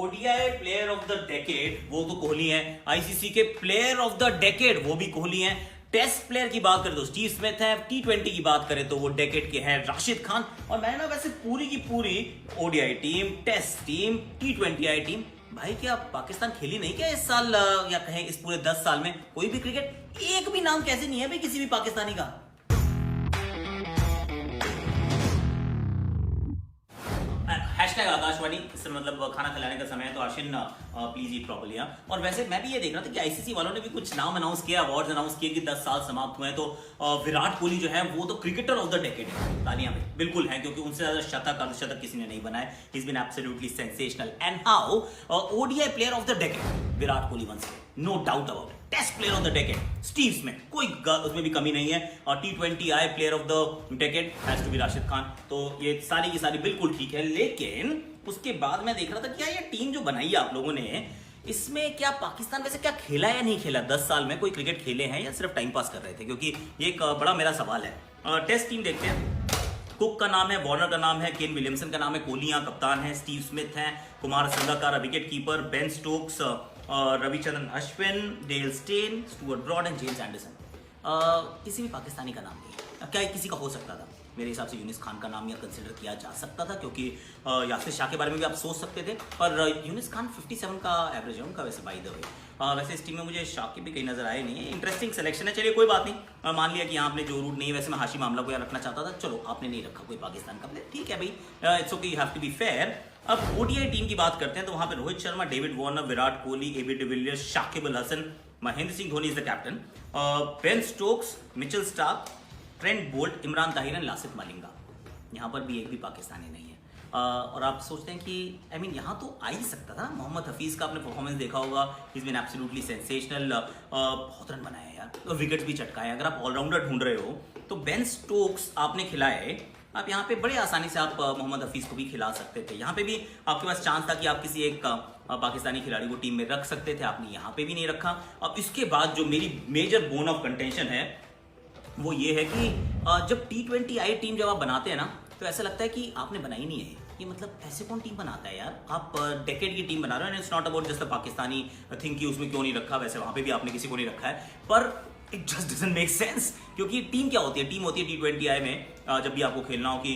ODI player of the decade वो तो कोहली है, आईसीसी के प्लेयर ऑफ द डेकेड वो भी कोहली है, टेस्ट प्लेयर की बात करें तो स्टीव स्मिथ है, टी20 की बात करें तो वो डेकेड के हैं राशिद खान। और मैंने ना वैसे पूरी की पूरी ओडीआई टीम, टेस्ट टीम, टी20 टीम, भाई क्या पाकिस्तान खेली नहीं क्या इस साल, या कहें इस पूरे 10 साल में कोई भी क्रिकेट एक भी नाम कैसे नहीं है भाई किसी भी पाकिस्तानी का। हैशटैग आकाशवाणी, इससे मतलब खाना खिलाने का समय है तो आशिन प्लीज ईट प्रॉपर्ली। और वैसे मैं भी ये देख रहा था कि आईसीसी वालों ने भी कुछ नाम अनाउंस किया, अवार्ड्स अनाउंस किए कि 10 साल समाप्त हुए हैं, तो विराट कोहली जो है वो तो क्रिकेटर ऑफ द डेकेड है। तालियां भाई बिल्कुल है, क्योंकि उनसे ज्यादा शतक अर्धशतक किसी ने नहीं बनाया। He is been absolutely sensational. And how ODI player of the decade Virat Kohli once, no doubt about it. Test player of the decade Steve Smith, कोई उसमें भी कमी नहीं है। और टी20 player of the decade has to be Rashid Khan. तो ये सारी की सारी बिल्कुल ठीक है। लेकिन उसके बाद मैं देख रहा था कि ये टीम जो बनाई है आप लोगों ने, इसमें क्या पाकिस्तान वैसे क्या खेला या नहीं खेला 10 साल में, कोई क्रिकेट खेले हैं या सिर्फ टाइम पास कर रहे थे, क्योंकि ये एक बड़ा मेरा सवाल है। टेस्ट टीम देखते हैं। कुक का नाम है, वार्नर का नाम है, केन विलियमसन का नाम है, कोहली यहाँ कप्तान है, स्टीव स्मिथ है, Kumar Sangakkara wicket keeper, Ben Stokes, Ravichandran Ashwin, Dale Steyn, Stuart Broad and James Anderson. किसी भी पाकिस्तानी का नाम नहीं है। क्या किसी का हो सकता था? मेरे हिसाब से यूनिस खान का नाम यह कंसिडर किया जा सकता था, क्योंकि यासिर शाह के बारे में भी आप सोच सकते थे, पर यूनिस खान 57 का एवरेज है उनका वैसे बाय द वे। वैसे इस टीम में मुझे शाह के भी कहीं नजर आए नहीं है। इंटरेस्टिंग सिलेक्शन है, चलिए कोई बात नहीं। मान लिया कि यहाँ आपने जो रूट नहीं है, वैसे मैं हाशी मामला को यहाँ रखना चाहता था, चलो आपने नहीं रखा कोई पाकिस्तान का प्लेयर, ठीक है भाई, it's okay, you have to be fair. अब ओडीआई टीम की बात करते हैं तो वहां पे Rohit Sharma, David Warner, Virat Kohli, AB de Villiers, Shakib Al Hasan, Mahendra Singh Dhoni is the captain, Ben Stokes, Mitchell Starc, Trent Boult, Imran Tahir and Lasith Malinga. यहाँ पर भी एक भी पाकिस्तानी नहीं है। और आप सोचते हैं कि यहाँ तो आ ही सकता था। मोहम्मद हफीज का आपने परफॉर्मेंस देखा होगा, इज बीन एब्सोल्युटली सेंसेशनल। बहुत रन बनाए यार, विकेट भी चटकाए। अगर आप ऑलराउंडर ढूंढ रहे हो तो बेन स्टोक्स आपने खिलाए, आप यहाँ पे बड़े आसानी से आप मोहम्मद हफीज को भी खिला सकते थे। यहाँ पे भी आपके पास चांस था कि आप किसी एक पाकिस्तानी खिलाड़ी को टीम में रख सकते थे, आपने यहाँ पे भी नहीं रखा। अब इसके बाद जो मेरी मेजर बोन ऑफ कंटेंशन है वो ये है कि जब टी20 टीम जब आप बनाते हैं ना, तो ऐसा लगता है कि आपने बनाई नहीं है। ये मतलब ऐसे कौन टीम बनाता है यार? आप डेकेड की टीम बना रहे हो, it's not about just Pakistani think कि उसमें क्यों नहीं रखा, वैसे वहां पे भी आपने किसी को नहीं रखा है, पर it just doesn't make sense. क्योंकि टीम क्या होती है? टीम होती है टी20 में जब भी आपको खेलना हो कि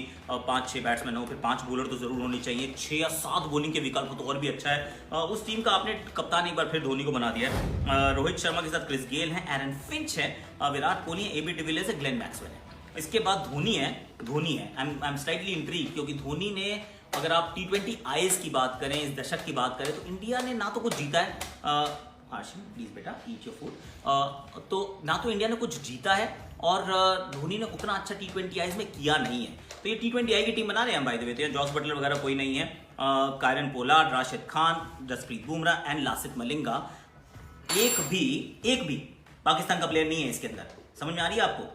5-6 बैट्समैन हो, फिर 5 बॉलर तो जरूर होनी चाहिए, 6 या 7 बॉलिंग के विकल्प हो तो और भी अच्छा है। उस टीम का आपने कप्तान एक बार फिर धोनी को बना दिया है। रोहित शर्मा के साथ क्रिस गेल है, एरन फिंच है, विराट कोहली है, एबी डिविलियर्स है, ग्लेन मैक्सवेल है। इसके बाद धोनी है। आई एम स्लाइटली इंट्रीग्ड, क्योंकि धोनी ने, अगर आप टी20 आईज की बात करें, इस दशक की बात करें, तो इंडिया ने ना तो कुछ जीता है, आशिम प्लीज बेटा ईट योर फूड, तो ना तो इंडिया ने कुछ जीता है और धोनी ने उतना अच्छा टी20 आईज में किया नहीं है। तो ये टी20 आई की टीम बना रहे हैं हम बाय द वे, तो जॉस बटलर वगैरह कोई नहीं है, Kieron Pollard, Rashid Khan, Jasprit Bumrah and Lasith Malinga. एक भी पाकिस्तान का प्लेयर नहीं है इसके अंदर। समझ में आ रही है आपको?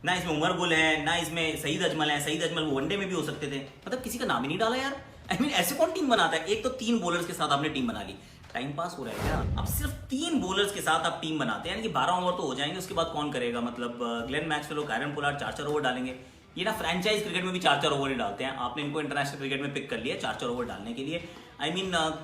ना इसमें उमर गुल है, ना इसमें सईद अजमल है। सईद अजमल वो वनडे में भी हो सकते थे, मतलब किसी का नाम ही नहीं डाला यार। ऐसे कौन टीम बनाता है? एक तो 3 बॉलर्स के साथ आपने टीम बना ली, टाइम पास हो रहा है क्या? अब सिर्फ 3 बॉलर्स के साथ आप टीम बनाते हैं, यानी कि 12 ओवर तो हो जाएंगे, उसके बाद कौन करेगा? मतलब ग्लेन मैक्सवेल और कायरन पोलार्ड 4-4 ओवर डालेंगे। ये ना फ्रेंचाइज क्रिकेट में भी 4-4 ओवर ही डालते हैं, आपने इनको इंटरनेशनल क्रिकेट में पिक कर लिया 4-4 ओवर डालने के लिए।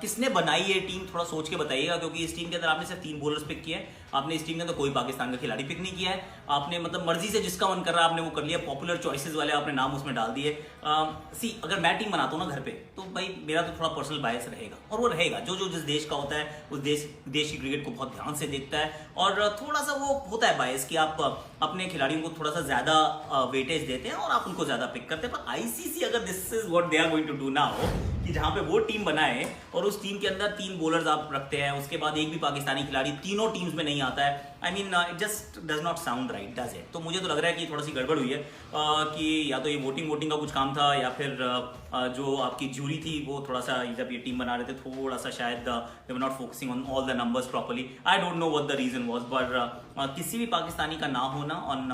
किसने बनाई है टीम, थोड़ा सोच के बताइएगा, क्योंकि इस टीम के अंदर आपने सिर्फ 3 बॉलर्स पिक किए हैं। आपने इस टीम के अंदर कोई पाकिस्तान का खिलाड़ी पिक नहीं किया है। आपने मतलब मर्जी से जिसका मन कर रहा है आपने वो कर लिया, पॉपुलर चॉइसेस वाले आपने नाम उसमें डाल दिए। अगर मैं टीम बनाता हूँ ना घर पे, तो भाई मेरा तो थोड़ा पर्सनल बायस रहेगा, और वो रहेगा जो जिस देश का होता है, उस देश की क्रिकेट को बहुत ध्यान से देखता है, और थोड़ा सा वो होता है बायस कि आप अपने खिलाड़ियों को थोड़ा सा ज्यादा वेटेज देते हैं और आप उनको ज्यादा पिक करते हैं। पर आईसीसी अगर this is what they are going to do now, कि जहां पे वो टीम बनाए और उस टीम के अंदर 3 बॉलर्स आप रखते हैं, उसके बाद एक भी पाकिस्तानी खिलाड़ी तीनों टीम्स में नहीं आता है, it just does not sound right, does it? तो मुझे तो लग रहा है कि थोड़ा सी गड़बड़ हुई है, कि या तो ये वोटिंग का कुछ काम था, या फिर जो आपकी जूरी थी वो थोड़ा सा, जब ये टीम बना रहे थे थोड़ा सा शायद they were not focusing on all the numbers properly. I don't know what the reason was, but किसी भी पाकिस्तानी का ना होना on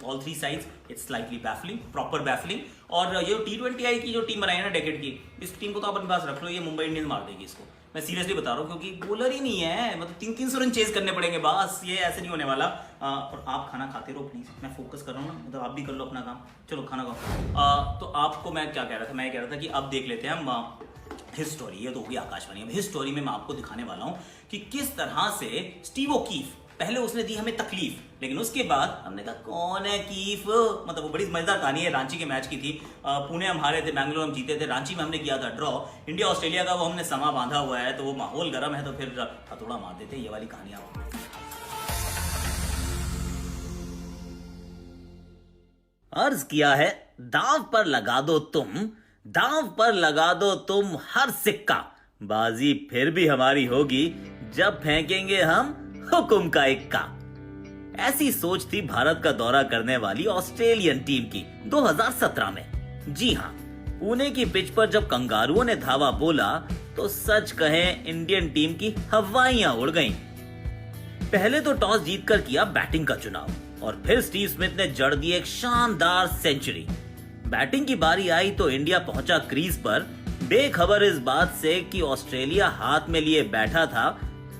all 3 sides, it's slightly baffling, proper baffling. और ये टी20 की जो टीम बनाई है ना डेकेड की, इस टीम को तो आप अपने पास रख लो, ये मुंबई इंडियंस मार देगी इसको, मैं सीरियसली बता रहा हूँ, क्योंकि बॉलर ही नहीं है। मतलब 300 रन चेज करने पड़ेंगे बस, ये ऐसे नहीं होने वाला। और आप खाना खाते रहो प्लीज, मैं फोकस कर रहा हूँ ना, मतलब आप भी कर लो अपना काम, चलो खाना खाओ। तो आपको मैं क्या कह रहा था, मैं कह रहा था कि अब देख लेते हैं हम हिस स्टोरी, ये तो होगी आकाशवाणी। अब हिस स्टोरी में मैं आपको दिखाने वाला हूं कि किस तरह से स्टीव ओकीफ, पहले उसने दी हमें तकलीफ, लेकिन उसके बाद हमने कहा कौन है कीफ, मतलब वो बड़ी मजेदार कहानी है। रांची के मैच की थी, पुणे हम हारे थे, बैंगलोर हम जीते थे, रांची में हमने किया था ड्रॉ। इंडिया ऑस्ट्रेलिया का वो हमने समा बांधा हुआ है, तो वो माहौल गर्म है, तो फिर हथौड़ा मार देते। ये वाली कहानी आप अर्ज किया है, दांव पर लगा दो तुम, दांव पर लगा दो तुम हर सिक्का, बाजी फिर भी हमारी होगी जब फेंकेंगे हम हुक्म का इक्का। ऐसी सोच थी भारत का दौरा करने वाली ऑस्ट्रेलियन टीम की 2017 में। जी हां, पुणे की पिच पर जब कंगारुओं ने धावा बोला तो सच कहें इंडियन टीम की हवाइयां उड़ गईं। पहले तो टॉस जीतकर किया बैटिंग का चुनाव और फिर स्टीव स्मिथ ने जड़ दी एक शानदार सेंचुरी। बैटिंग की बारी आई तो इंडिया पहुंचा क्रीज पर बेखबर इस बात से कि ऑस्ट्रेलिया हाथ में लिए बैठा था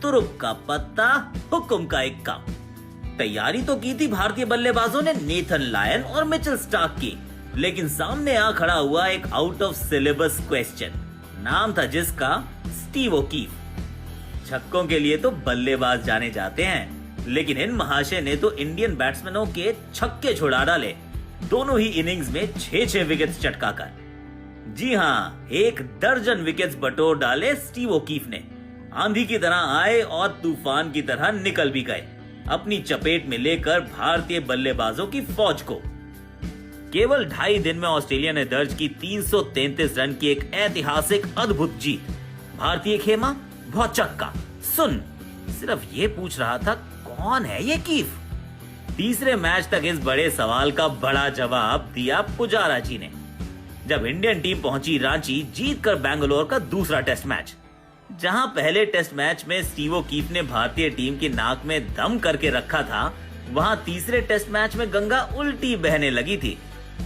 तुरुप का पत्ता, हुक्म का इक्का। तैयारी तो की थी भारतीय बल्लेबाजों ने नेथन लायन और मिचेल स्टार्क की, लेकिन सामने आ खड़ा हुआ एक आउट ऑफ सिलेबस क्वेश्चन, नाम था जिसका स्टीव ओकीफ। छक्कों के लिए तो बल्लेबाज जाने जाते हैं, लेकिन इन महाशय ने तो इंडियन बैट्समैनों के छक्के छुड़ा डाले, दोनों ही इनिंग्स में 6-6 विकेट्स चटकाकर। जी हां, 1 दर्जन विकेट्स बटोर डाले स्टीव ओकीफ ने। आंधी की तरह आए और तूफान की तरह निकल भी गए, अपनी चपेट में लेकर भारतीय बल्लेबाजों की फौज को। केवल 2.5 दिन में ऑस्ट्रेलिया ने दर्ज की 333 रन की एक ऐतिहासिक अद्भुत जीत। भारतीय खेमा बहुत चक्का। सुन, सिर्फ ये पूछ रहा था कौन है ये कीफ। तीसरे मैच तक इस बड़े सवाल का बड़ा जवाब दिया पुजारा जी ने, जब इंडियन टीम पहुंची रांची जीतकर बैंगलोर का दूसरा टेस्ट मैच। जहां पहले टेस्ट मैच में स्टीव ओकीफ ने भारतीय टीम की नाक में दम करके रखा था, वहां तीसरे टेस्ट मैच में गंगा उल्टी बहने लगी थी।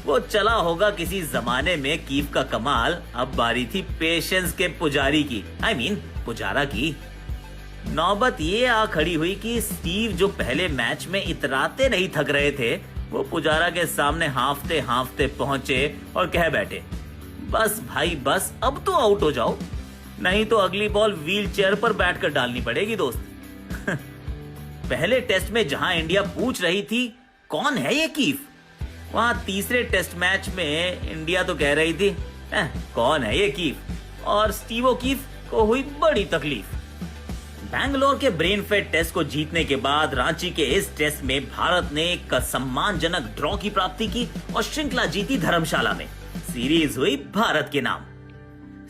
वो चला होगा किसी जमाने में कीफ का कमाल, अब बारी थी पेशेंस के पुजारी की, पुजारा की। नौबत ये आ खड़ी हुई कि स्टीव जो पहले मैच में इतराते नहीं थक रहे थे, वो पुजारा के सामने हांफते हांफते पहुंचे और कह बैठे, बस भाई बस, अब तो आउट हो जाओ, नहीं तो अगली बॉल व्हील चेयर पर बैठकर डालनी पड़ेगी दोस्त। पहले टेस्ट में जहां इंडिया पूछ रही थी कौन है ये कीफ, वहां तीसरे टेस्ट मैच में इंडिया तो कह रही थी कौन है ये कीफ, और स्टीव ओकीफ को हुई बड़ी तकलीफ। बैंगलोर के ब्रेन फेड टेस्ट को जीतने के बाद रांची के इस टेस्ट में भारत ने एक सम्मानजनक ड्रॉ की प्राप्ति की और श्रृंखला जीती धर्मशाला में। सीरीज हुई भारत के नाम।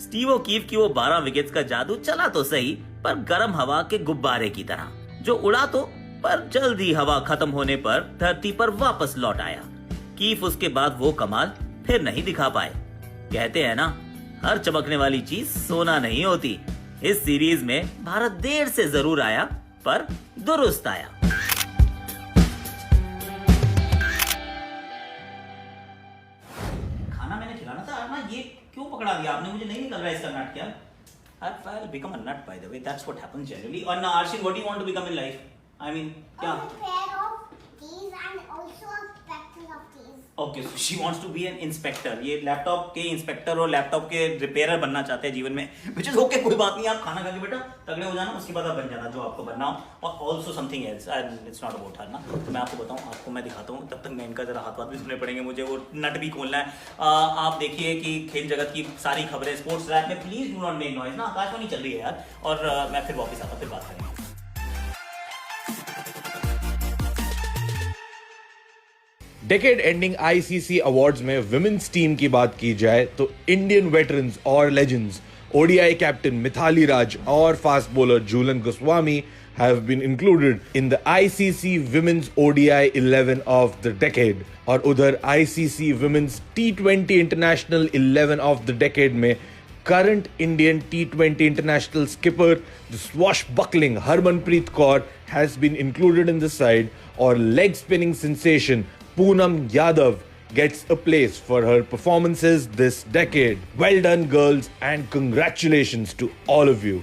स्टीव ओकीफ की वो 12 विकेट्स का जादू चला तो सही, पर गर्म हवा के गुब्बारे की तरह, जो उड़ा तो पर जल्दी हवा खत्म होने पर धरती पर वापस लौट आया। कीफ उसके बाद वो कमाल फिर नहीं दिखा पाए। कहते हैं ना, हर चमकने वाली चीज सोना नहीं होती। इस सीरीज में भारत देर से जरूर आया, पर दुरुस्त आया। खाना मैंने खिलाना था ना, ये क्यों पकड़ा दिया आपने मुझे, नहीं निकल रहा है इसका नट। क्या I'll become a nut, by the way. That's what happens generally. और ना Arshin, what do you want to become in life? क्या? A pair of keys and also a spectacle of keys. Okay, so she wants to be an inspector. ये laptop के inspector और laptop के repairer बनना चाहते हैं जीवन में, which is okay, कोई बात नहीं। आप खाना खा के बेटा तगड़े हो जाना, उसके बाद आप बन जाना जो आपको बनना हो। और also something else, it's not about her ना, तो मैं आपको बताऊँ, आपको मैं दिखाता हूँ, तब तक मैं इनका जरा हाथ भी सुनने पड़ेंगे मुझे, वो नट भी खोलना है। आप देखिए कि खेल जगत की सारी खबरें स्पोर्ट्स रैप में, please do not make noise ना, आकाशवाणी चल रही है यार। और मैं फिर वापस आता, फिर बात करेंगे। डेकेड एंडिंग आईसीसी अवार्ड्स में विमेन्स टीम की बात की जाए तो इंडियन वेटरन्स और legends ODI captain Mithali Raj और fast bowler Jhulan Goswami have been included in the ICC Women's ODI 11 of the decade. और उधर ICC Women's T20 International 11 of the decade में current Indian T20 international skipper, the swashbuckling Harmanpreet Kaur has been included in the side, और leg spinning sensation Poonam Yadav gets a place for her performances this decade. Well done girls and congratulations to all of you.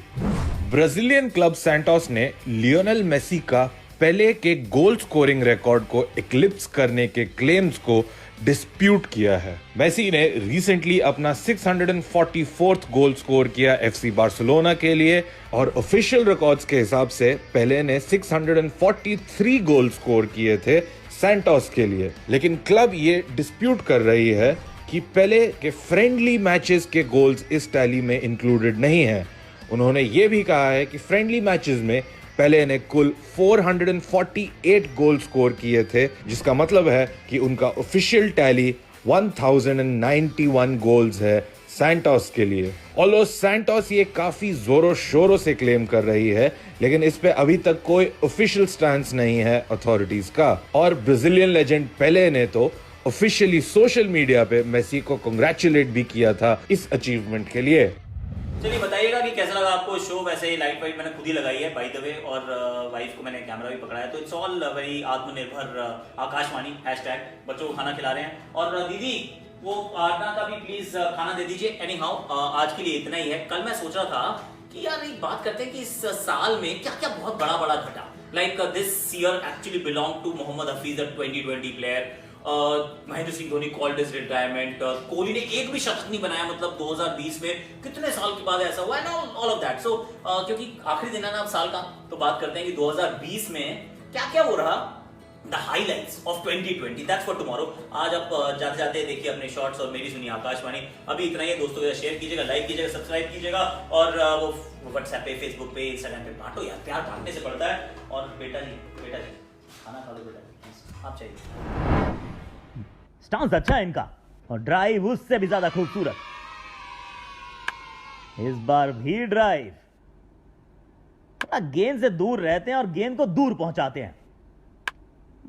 Brazilian club Santos ने Lionel Messi का पेले के goal scoring record को Eclipse करने के claims को dispute किया है। Messi ने रिसेंटली अपना 644th गोल स्कोर किया एफसी बार्सिलोना के लिए और ऑफिशियल रिकॉर्ड्स के हिसाब से पेले ने 643 गोल स्कोर किए थे सैंटोस के लिए। लेकिन क्लब ये डिस्प्यूट कर रही है कि पेले के फ्रेंडली मैचेस के गोल्स इस टैली में इंक्लूडेड नहीं हैं। उन्होंने ये भी कहा है कि फ्रेंडली मैचेस में पेले ने कुल 448 गोल स्कोर किए थे, जिसका मतलब है कि उनका ऑफिशियल टैली 1091 गोल्स है सैंटोस के लिए। ऑल्दो सैंटोस ये काफी जोरों शोरों से क्लेम कर रही है, लेकिन इस पे अभी तक कोई ऑफिशियल स्टैंस नहीं है अथॉरिटीज का। और ब्राजीलियन लेजेंड पेले ने तो ऑफिशियली सोशल मीडिया पे मेसी को कांग्रेचुलेट भी किया था इस अचीवमेंट के लिए। चलिए बताइएगा कि कैसा लगा आपको शो। वैसे ही लाइट वाइट मैंने खुद ही लगाई है बाय द वे, और वाइफ को मैंने कैमरा भी पकड़ाया, तो इट्स ऑल वेरी आत्मनिर्भर आकाशवाणी हैशटैग। बच्चों को खाना खिला रहे हैं, और दीदी वो आटा का भी प्लीज खाना दे दीजिए। एनी हाउ आज के लिए इतना ही है। कल मैं सोच रहा था कि यार एक बात करते हैं कि इस साल में क्या क्या बहुत बड़ा बड़ा घटा। Like this year actually belong to Mohammad Hafeez, the 2020 player. Mahendra Singh Dhoni called his retirement. Kohli ने एक भी शतक नहीं बनाया, मतलब 2020 में कितने साल के बाद ऐसा हुआ है, ऑल ऑफ दैट। सो क्योंकि आखिरी दिन है ना अब साल का, तो बात करते हैं कि 2020 में क्या क्या हो रहा, the highlights of 2020। That's for tomorrow. आज आप जाते जाते देखिए अपने शॉर्ट्स और मेरी सुनिए आकाशवाणी। अभी इतना ही है दोस्तों के साथ, शेयर कीजिएगा, लाइक कीजिएगा, सब्सक्राइब कीजिएगा, और वो व्हाट्सएप पे, फेसबुक पे, इंस्टाग्राम पे बांटो यार, प्यार बांटने से पड़ता है। और बेटा जी खाना खा लो बेटा, आप चाहिए। स्टांस अच्छा है इनका, और ड्राइव उससे भी ज्यादा खूबसूरत। इस बार भी ड्राइव, थोड़ा गेंद से दूर रहते हैं और गेंद को दूर पहुंचाते हैं।